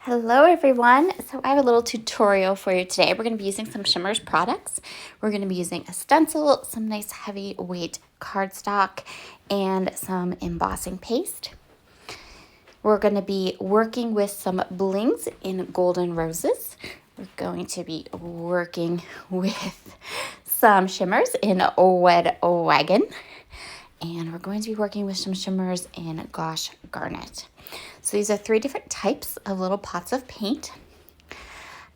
Hello everyone. So I have a little tutorial for you today. We're going to be using some Shimmerz products. We're going to be using a stencil, some nice heavyweight cardstock, and some embossing paste. We're going to be working with some blings in golden roses. We're going to be working with some Shimmerz in Wed Wagon. And we're going to be working with some Shimmerz in Gosh Garnet. So these are 3 different types of little pots of paint.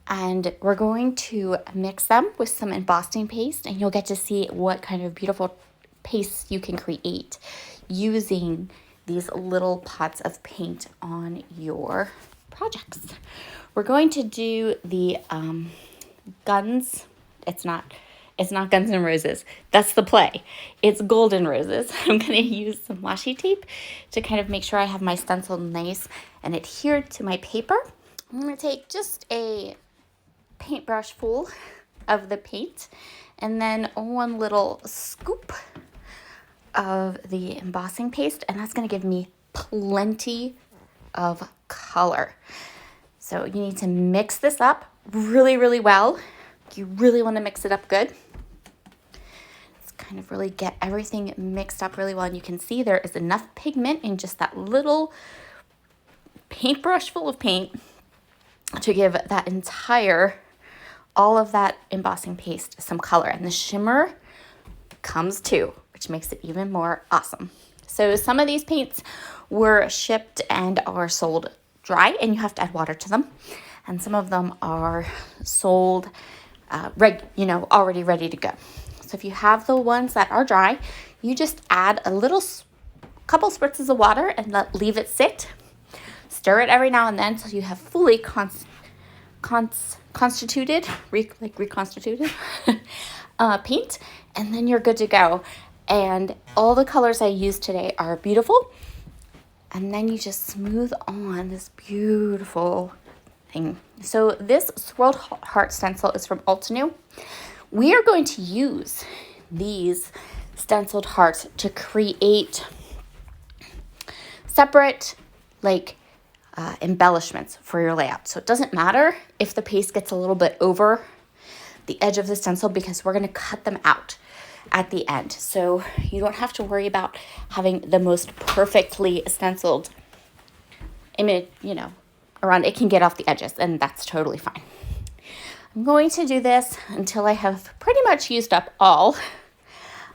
And we're going to mix them with some embossing paste, and you'll get to see what kind of beautiful paste you can create using these little pots of paint on your projects. We're going to do the guns. It's not Guns N' Roses. That's the play. It's Golden Roses. I'm going to use some washi tape to kind of make sure I have my stencil nice and adhered to my paper. I'm going to take just a paintbrush full of the paint and then one little scoop of the embossing paste, and that's going to give me plenty of color. So you need to mix this up really, really well. You really want to mix it up good. Kind of really get everything mixed up really well, and you can see there is enough pigment in just that little paintbrush full of paint to give that all of that embossing paste some color, and the shimmer comes too, which makes it even more awesome. So some of these paints were shipped and are sold dry, and you have to add water to them, and some of them are sold already ready to go. So if you have the ones that are dry, you just add a couple spritzes of water and leave it sit. Stir it every now and then until you have fully reconstituted paint, and then you're good to go. And all the colors I used today are beautiful. And then you just smooth on this beautiful thing. So this swirled heart stencil is from Altenew. We are going to use these stenciled hearts to create separate embellishments for your layout. So it doesn't matter if the paste gets a little bit over the edge of the stencil, because we're going to cut them out at the end. So you don't have to worry about having the most perfectly stenciled image, around. It can get off the edges, and that's totally fine. I'm going to do this until I have pretty much used up all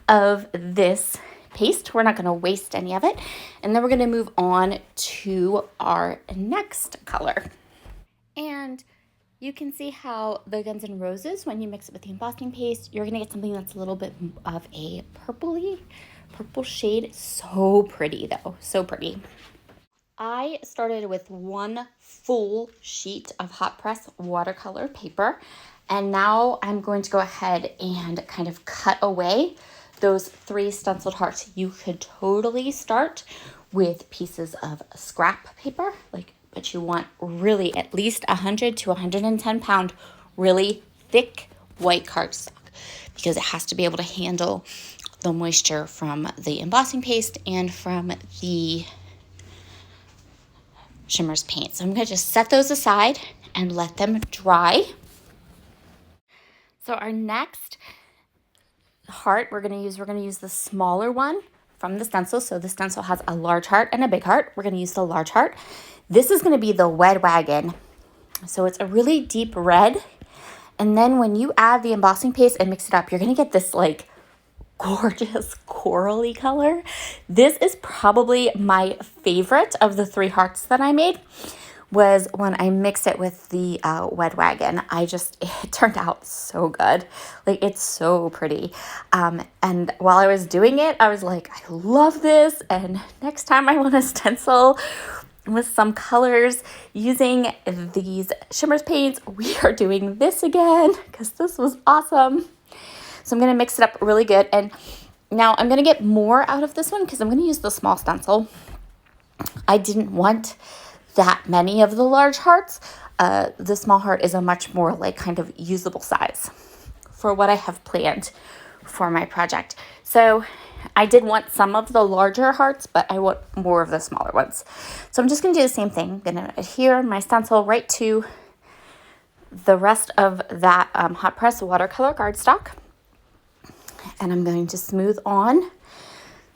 of this paste. We're not going to waste any of it. And then we're going to move on to our next color. And you can see how the Guns N' Roses, when you mix it with the embossing paste, you're going to get something that's a little bit of a purple shade. So pretty though, so pretty. I started with one full sheet of hot press watercolor paper, and now I'm going to go ahead and kind of cut away those 3 stenciled hearts. You could totally start with pieces of scrap paper, but you want really at least 100 to 110 pound really thick white cardstock, because it has to be able to handle the moisture from the embossing paste and from the Shimmerz paint. So I'm going to just set those aside and let them dry. So our next heart we're going to use the smaller one from the stencil. So the stencil has a large heart and a big heart. We're going to use the large heart. This is going to be the Wed Wagon. So it's a really deep red. And then when you add the embossing paste and mix it up, you're going to get this gorgeous corally color. This is probably my favorite of the 3 hearts that I made, was when I mixed it with the Wed Wagon. It turned out so good. It's so pretty. And while I was doing it, I was like, I love this. And next time I want to stencil with some colors using these Shimmerz paints, we are doing this again, because this was awesome. So I'm going to mix it up really good. And now I'm going to get more out of this one because I'm going to use the small stencil. I didn't want that many of the large hearts. The small heart is a much more kind of usable size for what I have planned for my project. So I did want some of the larger hearts, but I want more of the smaller ones. So I'm just going to do the same thing. I'm going to adhere my stencil right to the rest of that hot press watercolor cardstock. And I'm going to smooth on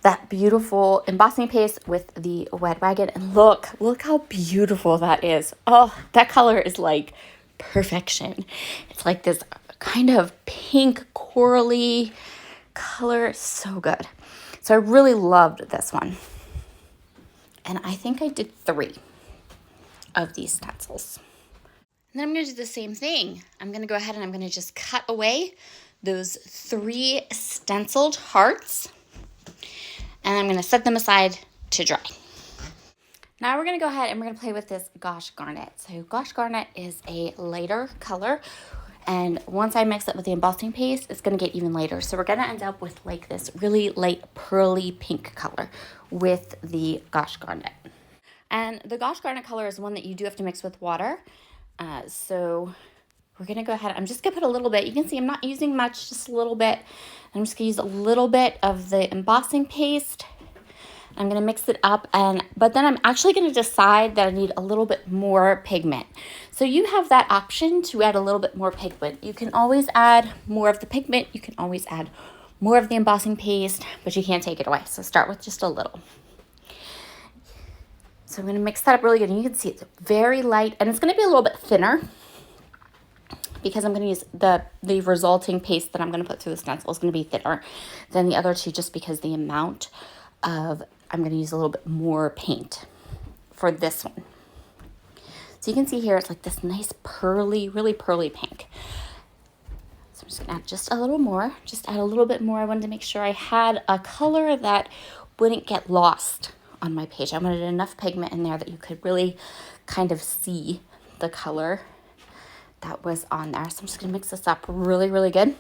that beautiful embossing paste with the Wet Wagon. And look how beautiful that is. Oh, that color is like perfection. It's like this kind of pink corally color. So good. So I really loved this one. And I think I did 3 of these stencils. And then I'm going to do the same thing. I'm going to go ahead and I'm going to just cut away those 3 stenciled hearts. And I'm going to set them aside to dry. Now we're going to go ahead and we're going to play with this Gosh Garnet. So Gosh Garnet is a lighter color. And once I mix it with the embossing paste, it's going to get even lighter. So we're going to end up with like this really light pearly pink color with the Gosh Garnet. And the Gosh Garnet color is one that you do have to mix with water. So we're going to go ahead. I'm just going to put a little bit. You can see I'm not using much, just a little bit. I'm just going to use a little bit of the embossing paste. I'm going to mix it up, but then I'm actually going to decide that I need a little bit more pigment. So you have that option to add a little bit more pigment. You can always add more of the pigment. You can always add more of the embossing paste, but you can't take it away. So start with just a little. So I'm going to mix that up really good. And you can see it's very light, and it's going to be a little bit thinner because I'm going to use the resulting paste that I'm going to put through the stencil is going to be thinner than the other two, just because the amount of, I'm going to use a little bit more paint for this one. So you can see here, it's like this nice pearly, really pearly pink. So I'm just going to add just a little more, just add a little bit more. I wanted to make sure I had a color that wouldn't get lost on my page. I wanted enough pigment in there that you could really kind of see the color that was on there. So I'm just going to mix this up really, really good.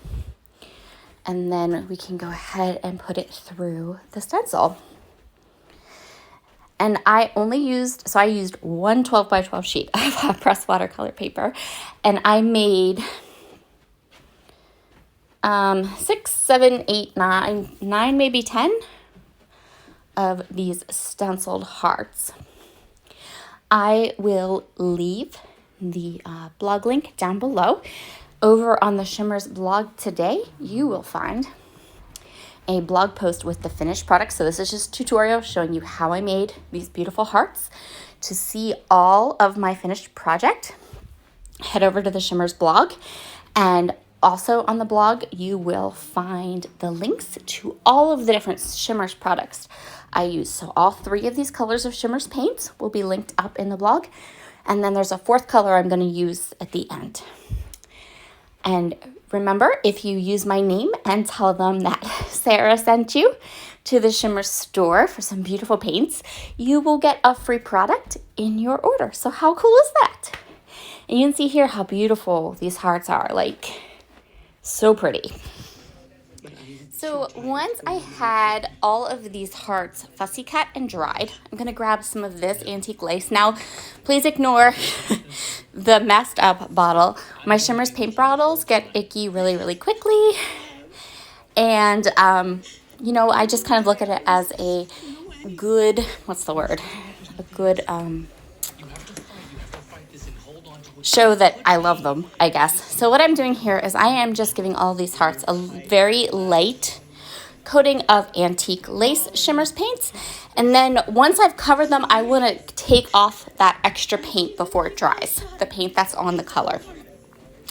And then we can go ahead and put it through the stencil. And I used one 12 by 12 sheet of hot press watercolor paper. And I made 6, 7, 8, 9, maybe 10 of these stenciled hearts. I will leave the blog link down below. Over on the Shimmerz blog today, you will find a blog post with the finished product. So this is just a tutorial showing you how I made these beautiful hearts. To see all of my finished project, head over to the Shimmerz blog. And also on the blog, you will find the links to all of the different Shimmerz products I use. So all 3 of these colors of Shimmerz paints will be linked up in the blog. And then there's a 4th color I'm going to use at the end. And remember, if you use my name and tell them that Sarah sent you to the Shimmerz store for some beautiful paints, you will get a free product in your order. So how cool is that? And you can see here how beautiful these hearts are, like so pretty. So once I had all of these hearts fussy cut and dried, I'm going to grab some of this antique lace. Now, please ignore the messed up bottle. My Shimmerz paint bottles get icky really, really quickly. And, you know, I just kind of look at it as a good, what's the word? A good, show that I love them, I guess. So what I'm doing here is I am just giving all these hearts a very light coating of antique lace Shimmerz paints. And then once I've covered them, I want to take off that extra paint before it dries, the paint that's on the color.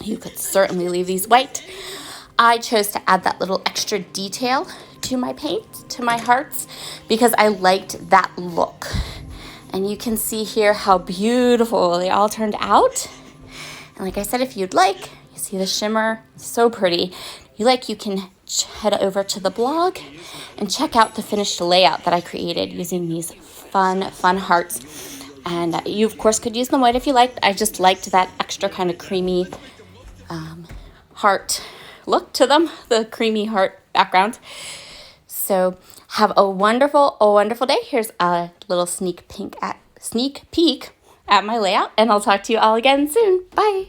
You could certainly leave these white. I chose to add that little extra detail to my paint, to my hearts, because I liked that look. And you can see here how beautiful they all turned out. And like I said, if you'd like, you see the shimmer, so pretty. You can head over to the blog and check out the finished layout that I created using these fun hearts. And you, of course, could use them white if you liked. I just liked that extra kind of creamy heart look to them, the creamy heart background. So have a wonderful day. Here's a little sneak peek at my layout, and I'll talk to you all again soon. Bye.